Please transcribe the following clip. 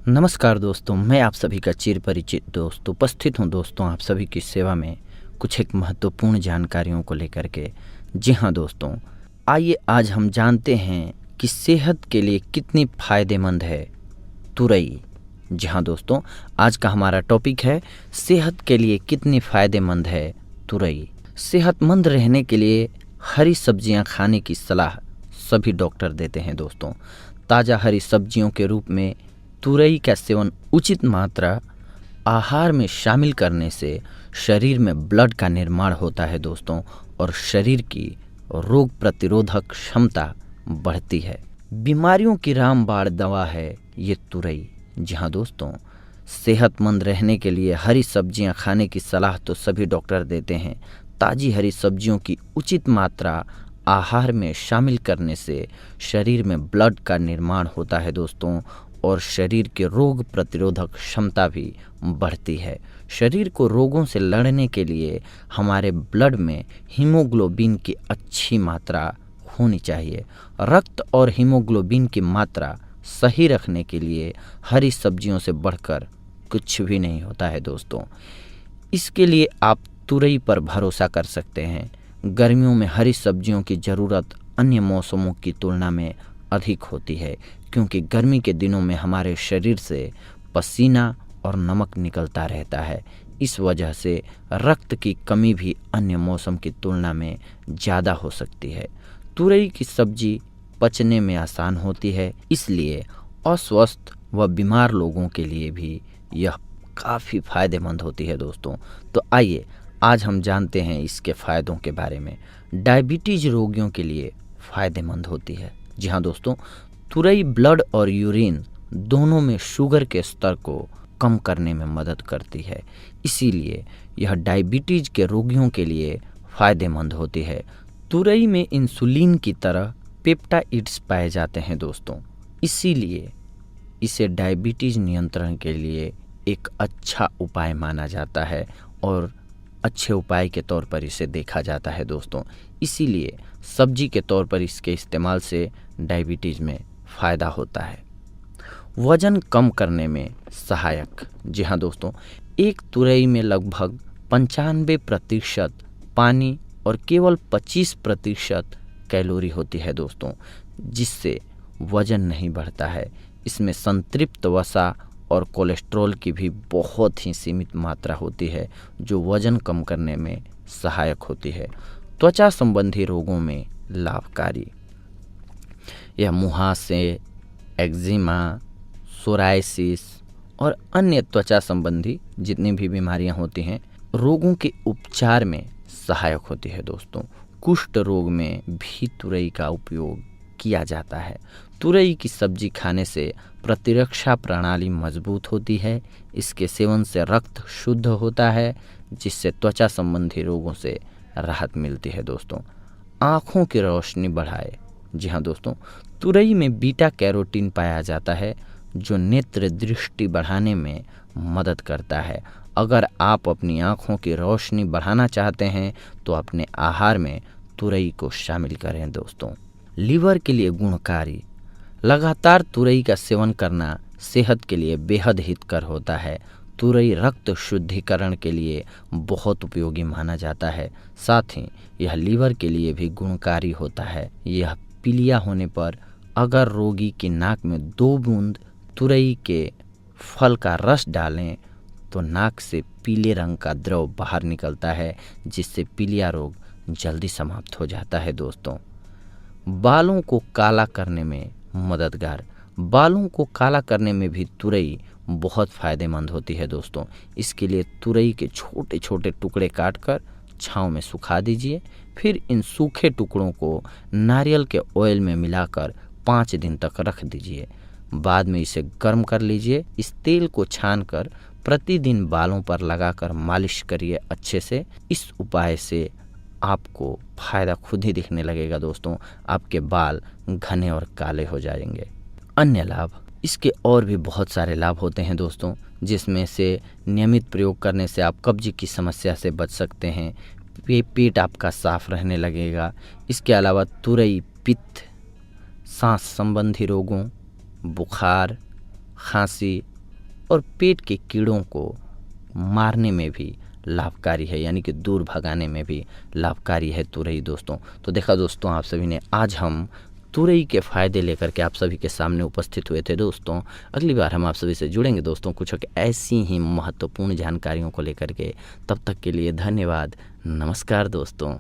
नमस्कार दोस्तों, मैं आप सभी का चिर परिचित दोस्त उपस्थित हूँ दोस्तों आप सभी की सेवा में कुछ एक महत्वपूर्ण जानकारियों को लेकर के। जी हाँ दोस्तों, आइए आज हम जानते हैं कि सेहत के लिए कितनी फायदेमंद है तुरई। जी हाँ दोस्तों, आज का हमारा टॉपिक है सेहत के लिए कितनी फायदेमंद है तुरई। सेहतमंद रहने के लिए हरी सब्जियां खाने की सलाह सभी डॉक्टर देते हैं दोस्तों। ताज़ा हरी सब्जियों के रूप में तुरई का सेवन उचित मात्रा आहार में शामिल करने से शरीर में ब्लड का निर्माण होता है दोस्तों, और शरीर की रोग प्रतिरोधक क्षमता बढ़ती है। बीमारियों की रामबाण दवा है ये तुरई। जी हाँ दोस्तों, सेहतमंद रहने के लिए हरी सब्जियां खाने की सलाह तो सभी डॉक्टर देते हैं। ताज़ी हरी सब्जियों की उचित मात्रा आहार में शामिल करने से शरीर में ब्लड का निर्माण होता है दोस्तों, और शरीर के रोग प्रतिरोधक क्षमता भी बढ़ती है। शरीर को रोगों से लड़ने के लिए हमारे ब्लड में हीमोग्लोबिन की अच्छी मात्रा होनी चाहिए। रक्त और हीमोग्लोबिन की मात्रा सही रखने के लिए हरी सब्जियों से बढ़कर कुछ भी नहीं होता है दोस्तों। इसके लिए आप तुरई पर भरोसा कर सकते हैं। गर्मियों में हरी सब्जियों की ज़रूरत अन्य मौसमों की तुलना में अधिक होती है, क्योंकि गर्मी के दिनों में हमारे शरीर से पसीना और नमक निकलता रहता है। इस वजह से रक्त की कमी भी अन्य मौसम की तुलना में ज़्यादा हो सकती है। तुरई की सब्जी पचने में आसान होती है, इसलिए अस्वस्थ व बीमार लोगों के लिए भी यह काफ़ी फायदेमंद होती है दोस्तों। तो आइए आज हम जानते हैं इसके फ़ायदों के बारे में। डायबिटीज़ रोगियों के लिए फ़ायदेमंद होती है। जी हाँ दोस्तों, तुरई ब्लड और यूरिन दोनों में शुगर के स्तर को कम करने में मदद करती है, इसीलिए यह डायबिटीज़ के रोगियों के लिए फ़ायदेमंद होती है। तुरई में इंसुलिन की तरह पेप्टाइड्स पाए जाते हैं दोस्तों, इसीलिए इसे डायबिटीज़ नियंत्रण के लिए एक अच्छा उपाय माना जाता है और अच्छे उपाय के तौर पर इसे देखा जाता है दोस्तों। इसीलिए सब्जी के तौर पर इसके इस्तेमाल से डायबिटीज़ में फ़ायदा होता है। वज़न कम करने में सहायक। जी हाँ दोस्तों, एक तुरई में लगभग 95% पानी और केवल 25% कैलोरी होती है दोस्तों, जिससे वज़न नहीं बढ़ता है। इसमें संतृप्त वसा और कोलेस्ट्रॉल की भी बहुत ही सीमित मात्रा होती है, जो वज़न कम करने में सहायक होती है। त्वचा संबंधी रोगों में लाभकारी। यह मुहासे, एक्जिमा, सोराइसिस और अन्य त्वचा संबंधी जितनी भी बीमारियां होती हैं, रोगों के उपचार में सहायक होती है दोस्तों। कुष्ठ रोग में भी तुरई का उपयोग किया जाता है। तुरई की सब्जी खाने से प्रतिरक्षा प्रणाली मजबूत होती है। इसके सेवन से रक्त शुद्ध होता है, जिससे त्वचा संबंधी रोगों से राहत मिलती है दोस्तों। आँखों की रोशनी बढ़ाए। जी हाँ दोस्तों, तुरई में बीटा कैरोटीन पाया जाता है, जो नेत्र दृष्टि बढ़ाने में मदद करता है। अगर आप अपनी आँखों की रोशनी बढ़ाना चाहते हैं तो अपने आहार में तुरई को शामिल करें दोस्तों। लीवर के लिए गुणकारी। लगातार तुरई का सेवन करना सेहत के लिए बेहद हितकर होता है। तुरई रक्त शुद्धिकरण के लिए बहुत उपयोगी माना जाता है। साथ ही यह लीवर के लिए भी गुणकारी होता है। यह पीलिया होने पर अगर रोगी की नाक में 2 बूंद तुरई के फल का रस डालें तो नाक से पीले रंग का द्रव बाहर निकलता है, जिससे पीलिया रोग जल्दी समाप्त हो जाता है दोस्तों। बालों को काला करने में मददगार। बालों को काला करने में भी तुरई बहुत फ़ायदेमंद होती है दोस्तों। इसके लिए तुरई के छोटे छोटे टुकड़े काटकर छांव में सुखा दीजिए। फिर इन सूखे टुकड़ों को नारियल के ऑयल में मिलाकर 5 दिन तक रख दीजिए। बाद में इसे गर्म कर लीजिए। इस तेल को छानकर प्रतिदिन बालों पर लगाकर मालिश करिए अच्छे से। इस उपाय से आपको फ़ायदा खुद ही दिखने लगेगा दोस्तों। आपके बाल घने और काले हो जाएंगे। अन्य लाभ। इसके और भी बहुत सारे लाभ होते हैं दोस्तों, जिसमें से नियमित प्रयोग करने से आप कब्ज की समस्या से बच सकते हैं। पेट आपका साफ रहने लगेगा। इसके अलावा तुरई पित्त, सांस संबंधी रोगों, बुखार, खांसी और पेट के कीड़ों को मारने में भी लाभकारी है, यानी कि दूर भगाने में भी लाभकारी है तुरई दोस्तों। तो देखा दोस्तों आप सभी ने, आज हम तुरई के फ़ायदे लेकर के आप सभी के सामने उपस्थित हुए थे दोस्तों। अगली बार हम आप सभी से जुड़ेंगे दोस्तों कुछ ऐसी ही महत्वपूर्ण जानकारियों को लेकर के। तब तक के लिए धन्यवाद, नमस्कार दोस्तों।